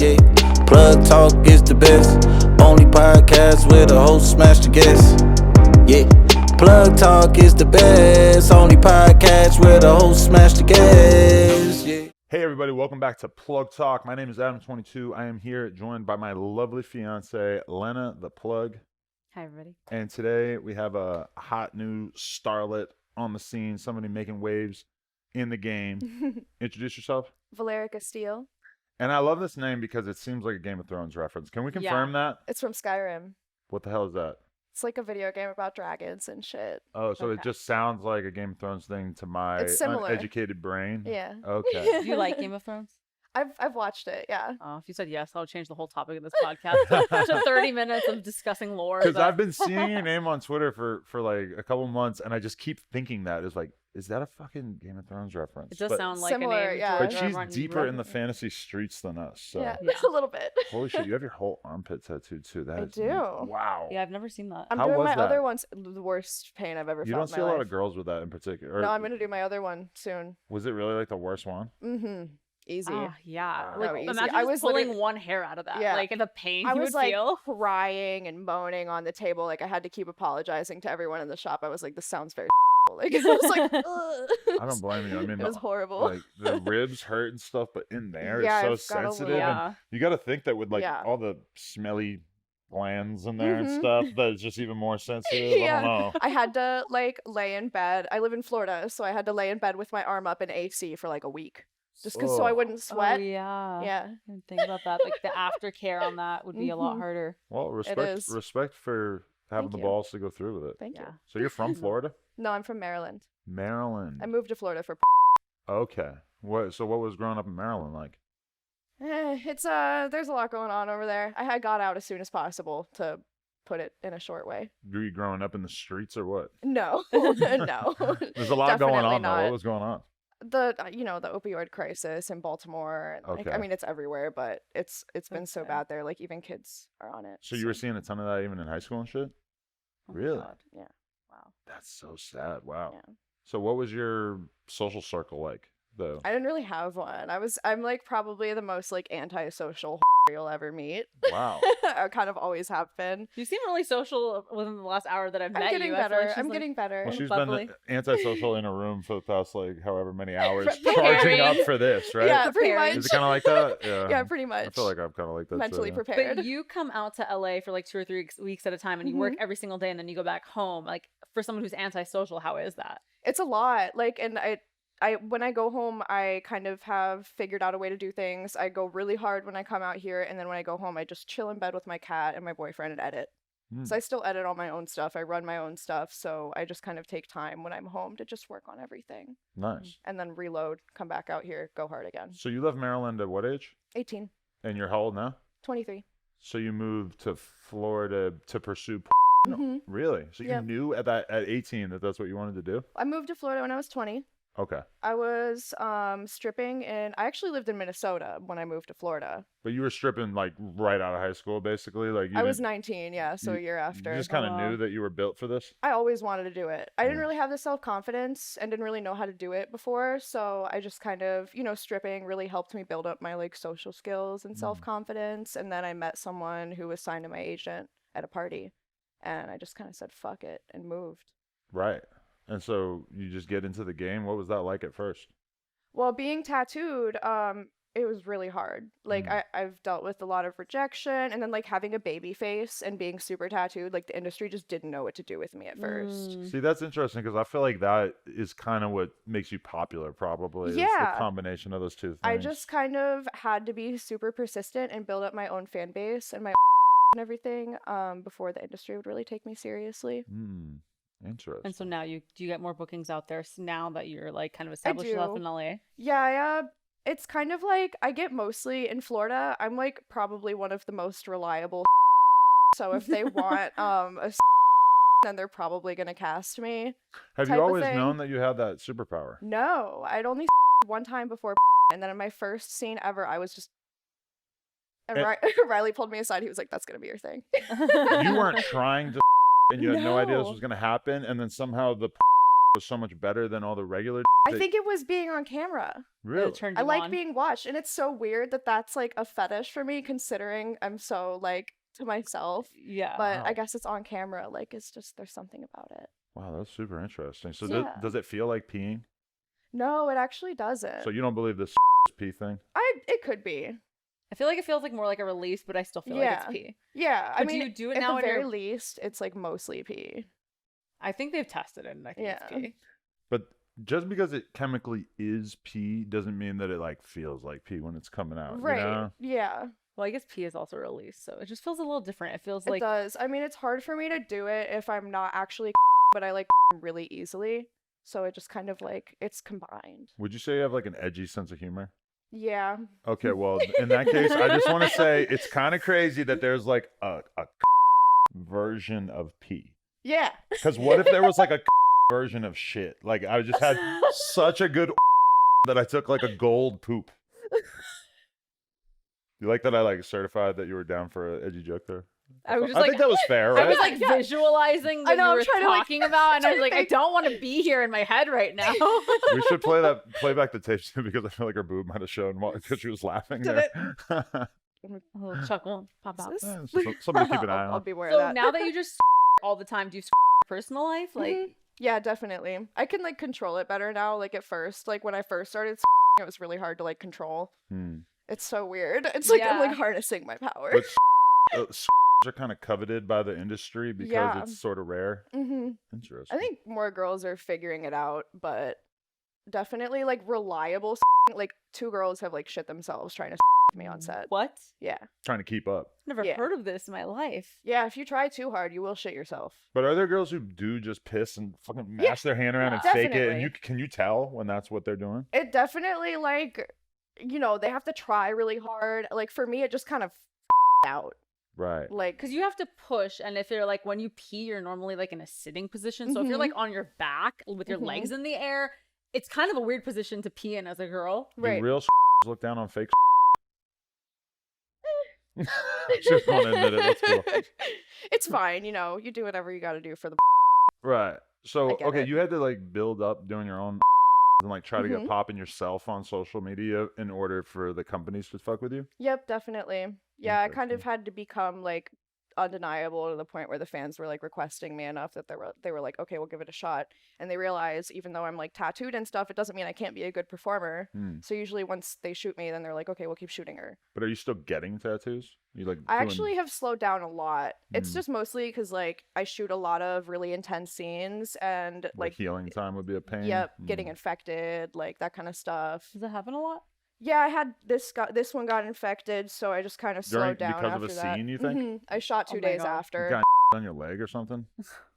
Yeah, Plug Talk is the best. Only podcast where the host smash the guest. Yeah, Plug Talk is the best. Only podcast where the host smash the guest. Yeah. Hey everybody, welcome back to Plug Talk. My name is Adam22. I am here joined by my lovely fiance, Lena the Plug. Hi everybody. And today we have a hot new starlet on the scene, somebody making waves in the game. Introduce yourself. Valerica Steele. And I love this name because it seems like a Game of Thrones reference. Can we confirm that? It's from Skyrim. What the hell is that? It's like a video game about dragons and shit. Oh, so it just sounds like a Game of Thrones thing to my uneducated brain. Yeah. Okay. Do you like Game of Thrones? I've watched it, yeah. Oh, if you said yes, I'll change the whole topic of this podcast to 30 minutes of discussing lore. Because I've been seeing your name on Twitter for like a couple months, and I just keep thinking that is like, is that a fucking Game of Thrones reference? It does sound like similar, a name. yeah. But she's deeper in the fantasy streets than us. So. Yeah, a little bit. Holy shit, you have your whole armpit tattooed too. That I is do. Wow. Yeah, I've never seen that. I'm How doing was my that? other one's the worst pain I've ever You felt don't in see my a lot life. of girls with that in particular. No, I'm going to do my other one soon. Was it really like the worst one? Mm-hmm. Easy. Yeah. No, Like, easy. imagine I just was pulling literally- one hair out of that. Yeah. Like, the pain I you was would like feel. crying and moaning on the table. Like I had to keep apologizing to everyone in the shop. I was like, this sounds very like I was like, ugh. I don't blame you. I mean, It was horrible. like the ribs hurt and stuff, but in there Yeah, it's so I've got a sensitive. little- And Yeah. you got to think that with like Yeah. all the smelly glands in there and Mhm. stuff, that it's just even more sensitive. Yeah. I don't know. I had to like lay in bed. I live in Florida, so I had to lay in bed with my arm up in AC for like a week, just so I Ugh. wouldn't sweat. Oh, yeah. Yeah. I didn't think about that. Like, the aftercare on that would be a lot Mhm. harder. Well, is. respect for having Thank the you. balls to go through with it. Thank Yeah. you. So you're from Florida? No, I'm from Maryland. Maryland. I moved to Florida for. Okay. So what was growing up in Maryland like? It's there's a lot going on over there. I got out as soon as possible to put it in a short way. Were you growing up in the streets or what? No, no. There's a lot going Definitely on though. not. What was going on? The the opioid crisis in Baltimore. And, like, Okay. I mean, it's everywhere, but it's been so Okay. bad there. Like even kids are on it. So you were seeing a ton of that even in high school and shit? Oh my Really? God. Yeah. Wow. That's so sad. Wow. Yeah. So what was your social circle like though? I didn't really have one. I'm like probably the most like antisocial you'll ever meet. Wow. I kind of always have been. You seem really social within the last hour that I've met I'm getting you. I feel better. like she's, I'm like, getting better. Well, she's Lovely. been antisocial in a room for the past like however many hours Preparing. charging up for this, right? Yeah, pretty Preparing. much. Is it kind of like that? Yeah. Yeah, pretty much. I feel like I'm kind of like that. mentally too. prepared. But you come out to LA for like 2 or 3 weeks at a time and you work Mhm. every single day and then you go back home. Like, for someone who's antisocial, how is that? It's a lot. Like, and I when I go home, I kind of have figured out a way to do things. I go really hard when I come out here, and then when I go home, I just chill in bed with my cat and my boyfriend and edit. Hmm. So I still edit all my own stuff. I run my own stuff. So I just kind of take time when I'm home to just work on everything Nice. and then reload, come back out here, go hard again. So you left Maryland at what age? 18, And you're how old now? 23. So you moved to Florida to pursue. Mhm. Really? So you Yep. knew at 18 that that's what you wanted to do? I moved to Florida when I was 20. Okay. I was stripping, and I actually lived in Minnesota when I moved to Florida. But you were stripping like right out of high school, basically. Like you I was didn't- 19, yeah, so a year after. You just kind of wow. knew that you were built for this. I always wanted to do it. I didn't Yeah. really have the self-confidence and didn't really know how to do it before, so I just kind of, stripping really helped me build up my like social skills and Mhm. self-confidence, and then I met someone who was signed to my agent at a party, and I just kind of said fuck it and moved. Right. And so you just get into the game. What was that like at first? Well, being tattooed, it was really hard. Like Mm. I've dealt with a lot of rejection, and then like having a baby face and being super tattooed, like the industry just didn't know what to do with me at first. Mm. See, that's interesting because I feel like that is kind of what makes you popular, probably. Is Yeah. the combination of those two things. I just kind of had to be super persistent and build up my own fan base and my and everything before the industry would really take me seriously. Interesting. And so now do you get more bookings out there now that you're like kind of established yourself do. in LA? Yeah, it's kind of like I get mostly in Florida. I'm like probably one of the most reliable. So if they want then they're probably gonna cast me. Have type you of always thing. known that you had that superpower? No, I'd only one time before, and then in my first scene ever, I was just. And Riley pulled me aside. He was like, "That's gonna be your thing." You weren't trying to, and you had no idea this No. was going to happen, and then somehow the was so much better than all the regular. I think it was being on camera. Really? It turned I you like on. being watched, and it's so weird that that's like a fetish for me, considering I'm so like to myself. Yeah. But Wow. I guess it's on camera. Like it's just there's something about it. Wow, that's super interesting. So Yeah. does it feel like peeing? No, it actually doesn't. So you don't believe this pee thing? It could be. I feel like it feels like more like a release, but I still feel like Yeah. it's pee. Yeah, I But do mean, you do it at now the when very you're- least, it's like mostly pee. I think they've tested it, and I think it's Yeah. pee. But just because it chemically is pee doesn't mean that it like feels like pee when it's coming out. Right. You know? Yeah, Well, I guess pee is also a release, so it just feels a little different. It feels it like does. I mean, it's hard for me to do it if I'm not actually, but I like really easily. So it just kind of like it's combined. Would you say you have like an edgy sense of humor? Yeah. Okay, well, in that case, I just want to say it's kind of crazy that there's like a version of pee. Yeah. Because what if there was like a version of shit? Like I just had such a good that I took like a gold poop. You like that I like certified that you were down for an edgy joke there? I was just I like think that was fair, I right? was like Yeah. visualizing I what know, you I'm were trying to, like, talking about, and I trying was to like, I think. don't want to be here in my head right now. We should play back the tapes too because I feel like her boob might have shown because she was laughing Did there. A little chuckle pop out. Is this- Yeah, something to keep an eye I'll on. be aware So of that. now that you just all the time, do you personal life? Like, Mhm. Yeah, definitely. I can like control it better now. Like at first, like when I first started, it was really hard to like control. Hmm. It's so weird. It's like I'm Yeah. like harnessing my power. But are kind of coveted by the industry because Yeah. it's sort of rare. hmm Interesting. I think more girls are figuring it out, but definitely like reliable. Like 2 girls have like shit themselves trying to me on set. what? Yeah, Trying to keep up. Never Yeah. heard of this in my life. yeah. If you try too hard, you will shit yourself. But are there girls who do just piss and fucking Yeah, mash their hand around and yeah. fake it? And Definitely. can you tell when that's what they're doing? It definitely like, you know, they have to try really hard. Like for me, it just kind of out. Right. Like Because you have to push, and if you're like when you pee, you're normally like in a sitting position. So if you're Mhm. like on your back with your legs in the air, it's kind of a weird position to pee in as a girl. Do right. real look down on fake? Just want to admit it. That's cool. It's fine, you know. You do whatever you got to do for the. Right. So I get okay, it. you had to like build up doing your own and like try to get Mhm. popping yourself on social media in order for the companies to fuck with you. Yep, definitely. Yeah, I kind of Interesting. had to become like undeniable to the point where the fans were like requesting me enough that they were like, okay, we'll give it a shot. And they realize even though I'm like tattooed and stuff, it doesn't mean I can't be a good performer. Hmm. So usually once they shoot me, then they're like, okay, we'll keep shooting her. But are you still getting tattoos? You like? I doing- actually have slowed down a lot. It's Mm. just mostly because like I shoot a lot of really intense scenes and like like healing time would be a pain. yep, getting Mm. infected, like that kind of stuff. Does that happen a lot? Yeah, I had this one got infected, so I just kind of During- slowed down because of after a that. scene, you think? Mhm. I shot Oh 2 my days God. You after. got on your leg or something?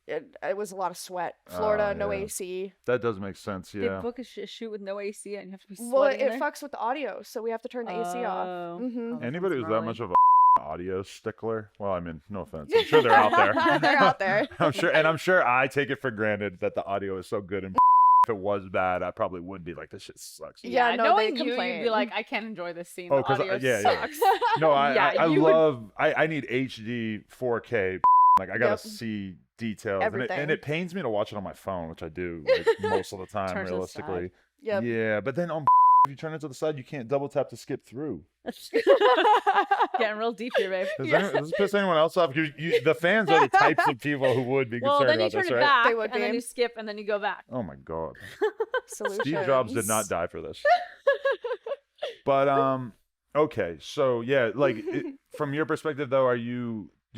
It was a lot of sweat. Florida, no yeah. AC. That does make sense. They Yeah. book a shoot with no AC, and you have to be sweating Well, in it there? fucks with the audio, so we have to turn the AC off. Oh. Mhm. Oh, that Anybody sounds who's that gnarly. much of a audio stickler? Well, I mean, no offense. I'm sure they're out there. They're out there. I'm sure I take it for granted that the audio is so good and if it was bad, I probably would be like, this shit sucks. Yeah, no, knowing they you, you'd be complain. like, I can't enjoy this scene. Oh, The 'cause audio yeah, yeah. sucks. No, Yeah, I you would- love, I need HD 4K. Like, I gotta Yep. see details. And Everything. it pains me to watch it on my phone, which I do like, most of the time, Turn to the side. realistically. Yep. Yeah, but then on if you turn it to the side, you can't double tap to skip through. Getting real deep here, babe. Does this piss anyone else off? The fans are the types of people who would be Well, concerned then you about turn this, it right? back, They would and then be. you skip, and then you go back. Oh my god. Solutions. Steve Jobs did not die for this. But okay, so yeah, like from your perspective though, do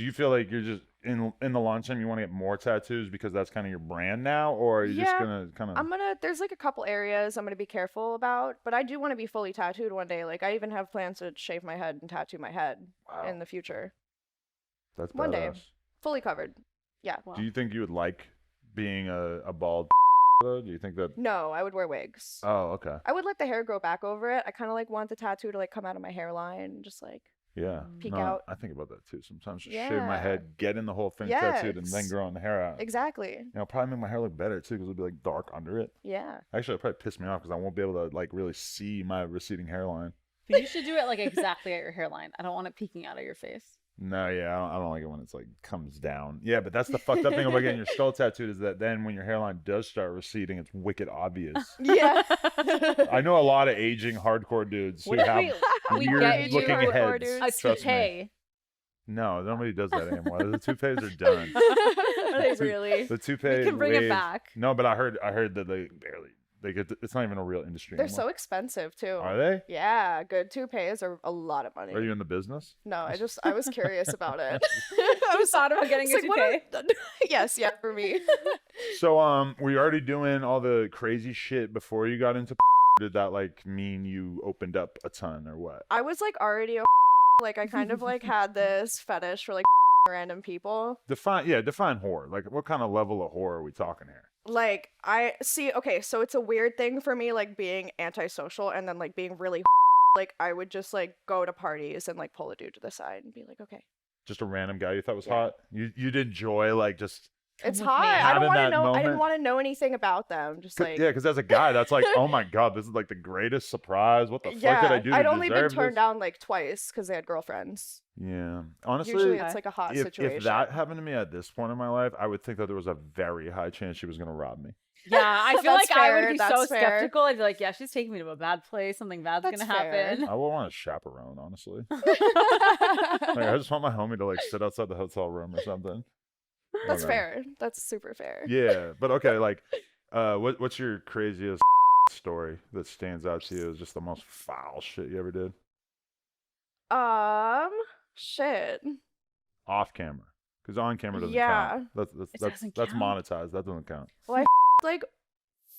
you feel like you're just in the long term you want to get more tattoos because that's kind of your brand now, or are you just Yeah, gonna kind of there's like a couple areas I'm gonna be careful about, but I do want to be fully tattooed one day. Like I even have plans to shave my head and tattoo my head wow, in the future. that's one day. badass. Fully covered. Yeah. Wow. Do you think you would like being a bald though? Do you think that No, I would wear wigs. Oh, okay. I would let the hair grow back over it. I kind of like want the tattoo to like come out of my hairline and just like Yeah. Peek No, out. I think about that too. Sometimes just shave my Yeah. head, get in the whole thing tattooed, and then Yes. growing the hair out. exactly. You know, probably make my hair look better too, because it'll be like dark under it. Yeah. Actually, it'll probably piss me off because I won't be able to like really see my receding hairline. But you should do it like exactly at your hairline. I don't want it peeking out of your face. No, yeah, I don't like it when it's like comes down. Yeah, but that's the fucked up thing about getting your skull tattooed is that then when your hairline does start receding, it's wicked obvious. Yeah. I know a lot of aging hardcore dudes who What if have we weird get you looking hardcore heads. dudes? a Trust me. toupee? No, nobody does that anymore. The toupees are done. Are they really? The toupee. We can bring it wave- back. No, but I heard that they get. It's not even a real industry. They're anymore. so expensive too. Are they? Yeah, good toupees are a lot of money. Are you in the business? No, I was curious about it. I was thought about getting a It's like, what toupee. yes, yeah, for me. So, were you already doing all the crazy shit before you got into? Did that like mean you opened up a ton or what? I was like already a like I kind of like had this fetish for like random people. Define horror. Like, what kind of level of horror are we talking here? Like I see, okay, so it's a weird thing for me like being antisocial and then like being really like I would just like go to parties and like pull a dude to the side and be like, okay. Just a random guy you thought was Yeah. hot? You'd enjoy like just It's with hot. me. I Having don't want to that know. I didn't moment. want to know anything about them. Just like yeah, because as a guy, that's like, oh my god, this is like the greatest surprise. What the fuck yeah, did I do to I'd only been deserve turned this? down like twice because they had girlfriends. Yeah, honestly, Usually Okay. it's like a hot if situation. that happened to me at this point in my life, I would think that there was a very high chance she was gonna rob me. Yeah, I feel That's like I would fair, be so that's fair. skeptical. I'd be like, yeah, she's taking me to a bad place. Something bad's That's gonna fair. happen. I would want a chaperone, honestly. Like, I just want my homie to like sit outside the hotel room or something. That's Okay. fair. That's super fair. Yeah, but okay, like, what's your craziest story that stands out to you as just the most foul shit you ever did Shit. off camera? Because on camera doesn't Yeah. count. That's It doesn't that's count? monetized. That doesn't count. Like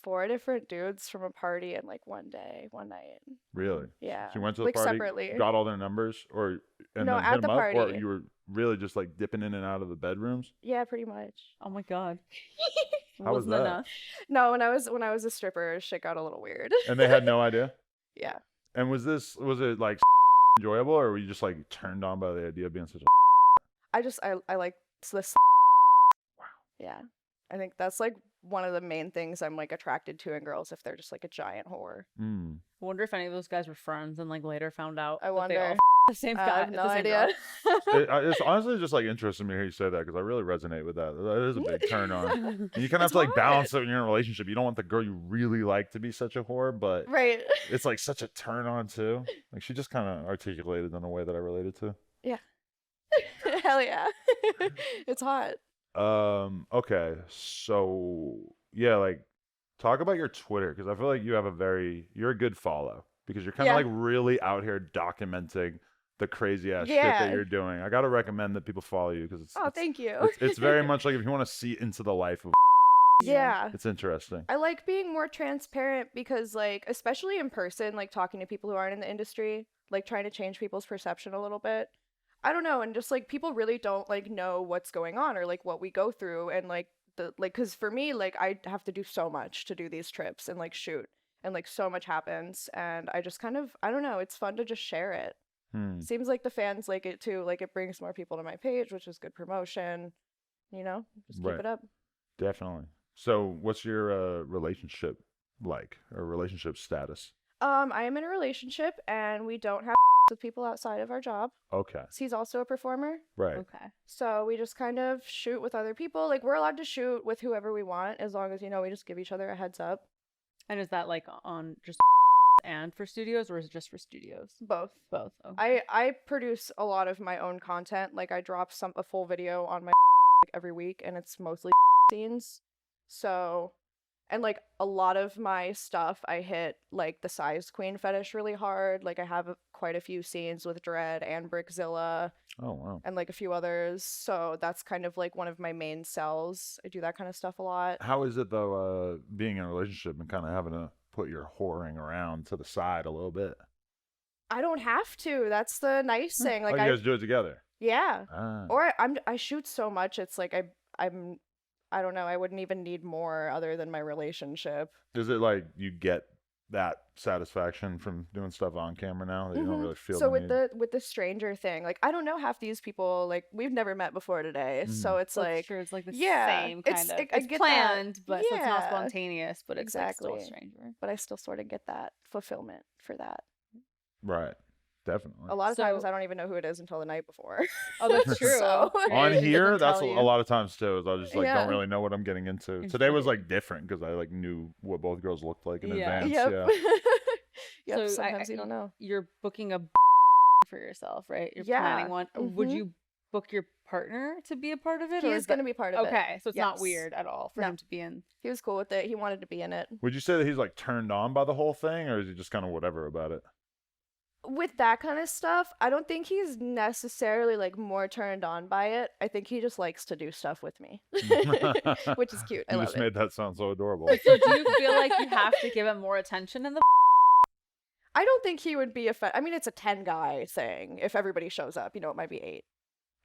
4 different dudes from a party in like one day, one night. Really? Yeah. She went to the like party, separately. got all their numbers, or and No, then at hit the them up, or party. you were really just like dipping in and out of the bedrooms? Yeah, pretty much. Oh my god. How was Wasn't that? enough. No, when I was a stripper, shit got a little weird. And they had no idea. Yeah. And was it like enjoyable, or were you just like turned on by the idea of being such a? I like this. Wow. Yeah. I think that's like one of the main things I'm like attracted to in girls if they're just like a giant whore. Mm. I wonder if any of those guys were friends and like later found out. I that they all wonder. the same I guy. have no the same idea. girl. It's honestly just like interesting to me hear you say that because I really resonate with that. That is a big turn on. And you kind of have It's to like hard. balance it when you're in a relationship. You don't want the girl you really like to be such a whore, but Right. it's like such a turn on too. Like she just kind of articulated in a way that I related to. Hell yeah. It's hot. Okay, so yeah, like talk about your Twitter because I feel like you're a good follow because you're kind of Yeah. like really out here documenting the crazy ass shit that Yeah. you're doing. I gotta recommend that people follow you because Oh, thank you. it's very much like if you want to see into the life of Yeah. it's interesting. I like being more transparent because like especially in person, like talking to people who aren't in the industry, like trying to change people's perception a little bit. I don't know, and just like people really don't like know what's going on or like what we go through and like cuz for me like I have to do so much to do these trips and like shoot and like so much happens and I just kind of I don't know, it's fun to just share it. Seems like the fans like it too. Like it brings more people to my page, which is good promotion. You know, just keep Right. it up. Definitely. So, what's your relationship like, or relationship status? I am in a relationship and we don't have with people outside of our job. Okay, He's also a performer. right. Okay. So we just kind of shoot with other people. Like we're allowed to shoot with whoever we want as long as you know we just give each other a heads up. And is that like on just and for studios or is it just for studios? Both. Both. Okay. I produce a lot of my own content. Like I drop a full video on my like every week and it's mostly scenes. So and like a lot of my stuff I hit like the size queen fetish really hard. Like I have quite a few scenes with Dread and Brickzilla Oh wow. and like a few others. So that's kind of like one of my main sells. I do that kind of stuff a lot. How is it though, being in a relationship and kind of having to put your whoring around to the side a little bit? I don't have to. That's the nice thing. Like you guys do it together. yeah. Ah. Or I shoot so much it's like I don't know, I wouldn't even need more other than my relationship. Is it like you get that satisfaction from doing stuff on camera now that you don't Mhm. really feel So the with need? with the stranger thing, like I don't know half these people, like we've never met before today. So it's That's like true. It's like the yeah, same kind it's- of. I It's get that. planned, but so it's not Yeah. spontaneous. But it's like still a Exactly. stranger. but I still sort of get that fulfillment for that. Right. Definitely. A lot of times So- I don't even know who it is until the night before. Oh, that's true. So- On It here, doesn't that's a tell you. lot of times too. Is I just like Yeah. don't really know what I'm getting into. You Today was forget. like different because I like knew what both girls looked like in Yeah. advance. Yep. Yeah. Yep. So Sometimes you don't know. You're booking a for yourself, right? You're Yeah. planning one. Would Mhm. you book your partner to be a part of it? He or is that- going to be part of it. Okay, so it's not Yes. weird at all for No. him to be in. He was cool with it. He wanted to be in it. Would you say that he's like turned on by the whole thing, or is he just kind of whatever about it? With that kind of stuff, I don't think he's necessarily like more turned on by it. I think he just likes to do stuff with me, which is cute. I You love just it. made that sound so adorable. So do you feel like you have to give him more attention in the? I don't think he would be I mean, it's a 10 guy thing. If everybody shows up, it might be 8.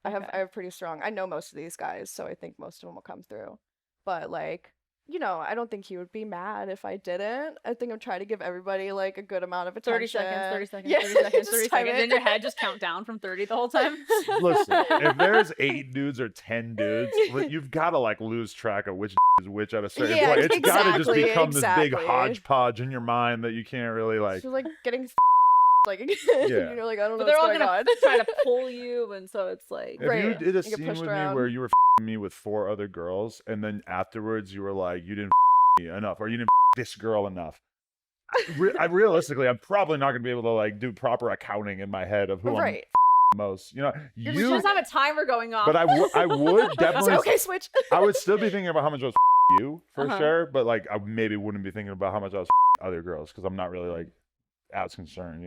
I Okay. have pretty strong. I know most of these guys, so I think most of them will come through. But like, I don't think he would be mad if I didn't. I think I'm trying to give everybody like a good amount of attention. 30 seconds, 30 seconds, Yeah, 30 seconds, just 30 time seconds. it. In your head, just count down from 30 the whole time. Listen, if there's 8 dudes or 10 dudes, you've got to like lose track of which is which at a certain Yeah, point. It's got to just exactly, become this big exactly. hodgepodge in your mind that you can't really like. She's like getting like Yeah. you're like, I don't know But they're all what's going gonna on. try to pull you, and so it's like. If you Right. did a You get scene pushed with me around. where you were me with 4 other girls, and then afterwards you were like, you didn't me enough, or you didn't this girl enough. Realistically, I'm probably not gonna be able to like do proper accounting in my head of who Right. I'm most. You You you. just have a timer going off. But I would So, definitely. okay, switch. I would still be thinking about how much I was you for Uh-huh. sure, but like I maybe wouldn't be thinking about how much I was other girls because I'm not really like as concerned.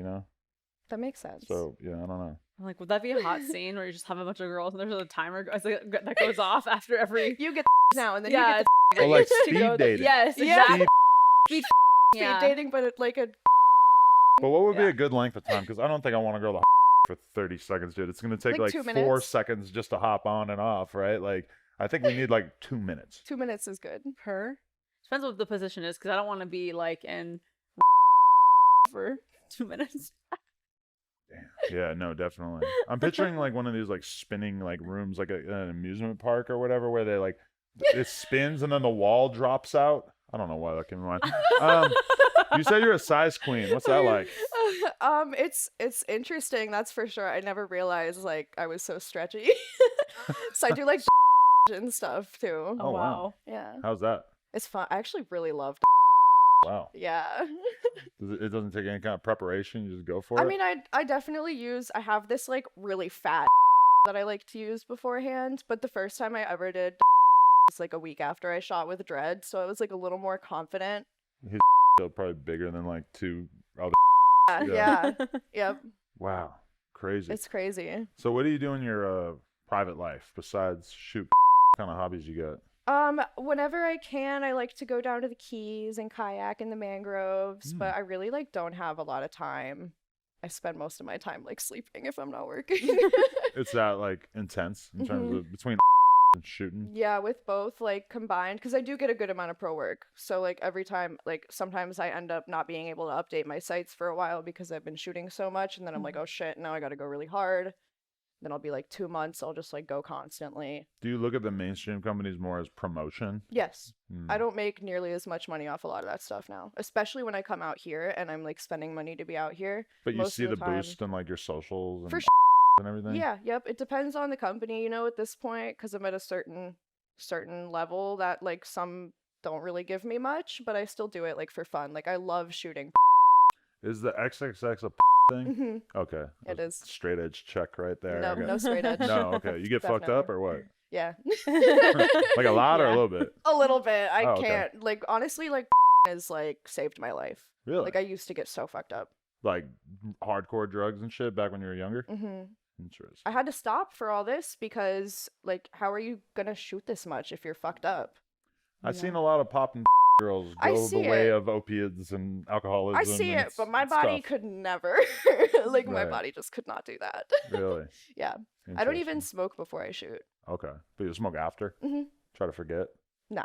That makes sense. So yeah, I don't know. I'm like, would that be a hot scene where you just have a bunch of girls and there's a timer that goes off after every? you get now and then Yeah, you Or like to speed go dating. Yes, Yeah. exactly. Speed- speed Yeah. dating, but it's like a But what would be Yeah. a good length of time? Because I don't think I want to go to for 30 seconds, dude. It's gonna take Like like 2 4 minutes. seconds just to hop on and off, right? Like I think we need like 2 minutes. 2 minutes is good. Per. Depends what the position is, because I don't want to be like in for 2 minutes. Yeah, no, definitely. I'm picturing like one of these like spinning like rooms, like an amusement park or whatever, where they like it spins and then the wall drops out. I don't know why that came to mind. You said you're a size queen. What's that like? It's interesting, that's for sure. I never realized like I was so stretchy. So I do like and stuff too. Oh, wow. Yeah. How's that? It's fun. I actually really love Wow. Yeah. It doesn't take any kind of preparation. You just go for it. I mean, I definitely I have this like really fat that I like to use beforehand, but the first time I ever did was like a week after I shot with dread, so I was like a little more confident. His still probably bigger than like 2 other. Yeah. Yep. Wow. Crazy. It's crazy. So what do you do in your private life besides shoot? What kind of hobbies you got? Whenever I can, I like to go down to the Keys and kayak in the mangroves, but I really like don't have a lot of time. I spend most of my time like sleeping if I'm not working. It's that like intense in terms Mhm. of between and shooting. Yeah, with both like combined, because I do get a good amount of pro work. So like every time, like sometimes I end up not being able to update my sites for a while because I've been shooting so much, and then I'm like, oh shit, now I got to go really hard. Then I'll be like 2 months, I'll just like go constantly. Do you look at the mainstream companies more as promotion? Yes, Hmm. I don't make nearly as much money off a lot of that stuff now, especially when I come out here and I'm like spending money to be out here. But you most see of the the time- boost in like your socials and, For and everything? Yeah, yep. It depends on the company, at this point, because I'm at a certain level that like some don't really give me much, but I still do it like for fun. Like I love shooting. Is the XXX a thing? Mhm. Okay. It That's is. a straight edge check right there. No, Okay. no straight edge. No, okay. You get fucked up or what? Yeah. Like a lot or a Yeah. little bit? A little bit. I Oh, okay. can't like honestly like has like saved my life. Really? Like I used to get so fucked up. Like hardcore drugs and shit back when you were younger? Hmm Interesting. I had to stop for all this because like how are you gonna shoot this much if you're fucked up? I've Yeah. seen a lot of popping girls I go the see way it. of opiates and alcoholism. I see and it, but my it's body tough. could never. Like my Right. body just could not do that. Really? Yeah. I don't even Interesting. smoke before I shoot. Okay. But you smoke after? Mhm. Try to forget? No.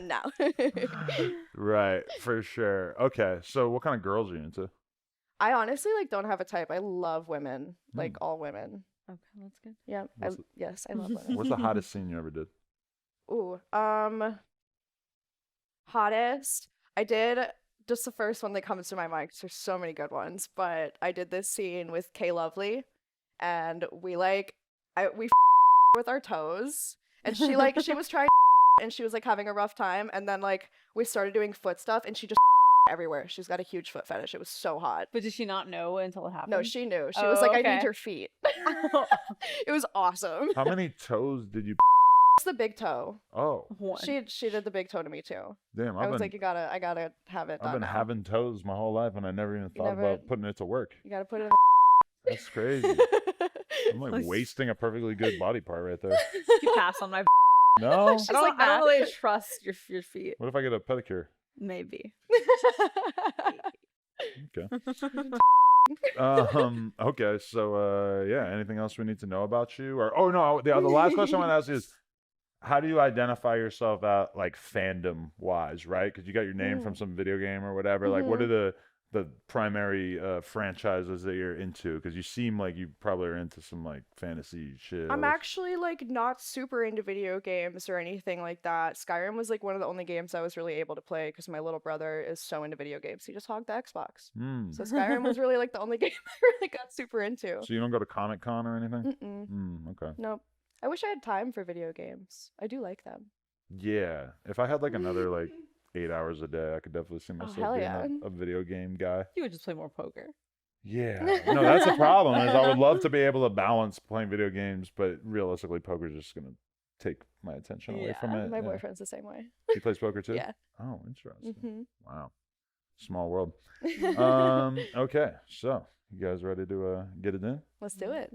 No. Right. For sure. Okay. So what kind of girls are you into? I honestly like don't have a type. I love women. Like all women. Okay, that's good. Yeah. What's the- Yes, I love women. What's the hottest scene you ever did? Ooh. Hottest. I did just the first one that comes to my mind because there's so many good ones. But I did this scene with Kay Lovely, and we with our toes, and she was trying and she was like having a rough time, and then like we started doing foot stuff, and she just everywhere. She's got a huge foot fetish. It was so hot. But did she not know until it happened? No, she knew. She Oh, was like, I okay. need your feet. It was awesome. How many toes did you? It's the big toe. Oh, One. She did the big toe to me too. damn! I was like, I gotta have it. I've been done now. having toes my whole life, and I never even thought never- about putting it to work. You gotta put it. That's crazy. I'm like Like- wasting a perfectly good body part right there. You pass on my. No. She's I don't, like I don't that. really trust your feet. What if I get a pedicure? Maybe. Okay. Okay. So, yeah. Anything else we need to know about you? Or no, the last question I want to ask is, how do you identify yourself out like fandom wise, right? Because you got your name from some video game or whatever. Like, what are the primary franchises that you're into? Because you seem like you probably are into some like fantasy shit. I'm actually like not super into video games or anything like that. Skyrim was like one of the only games I was really able to play because my little brother is so into video games. He just hogged the Xbox. So Skyrim was really like the only game I really got super into. So you don't go to Comic Con or anything? Okay. Nope. I wish I had time for video games. I do like them. Yeah. If I had like another like 8 hours a day, I could definitely see myself hell being yeah. a video game guy. You would just play more poker. Yeah. No, that's the problem. Is I would love to be able to balance playing video games, but realistically, poker's just gonna take my attention away from it. My Yeah. boyfriend's the same way. He plays poker too. Yeah. Oh, interesting. hmm Wow. Small world. Okay. So you guys ready to get it in? Let's do it.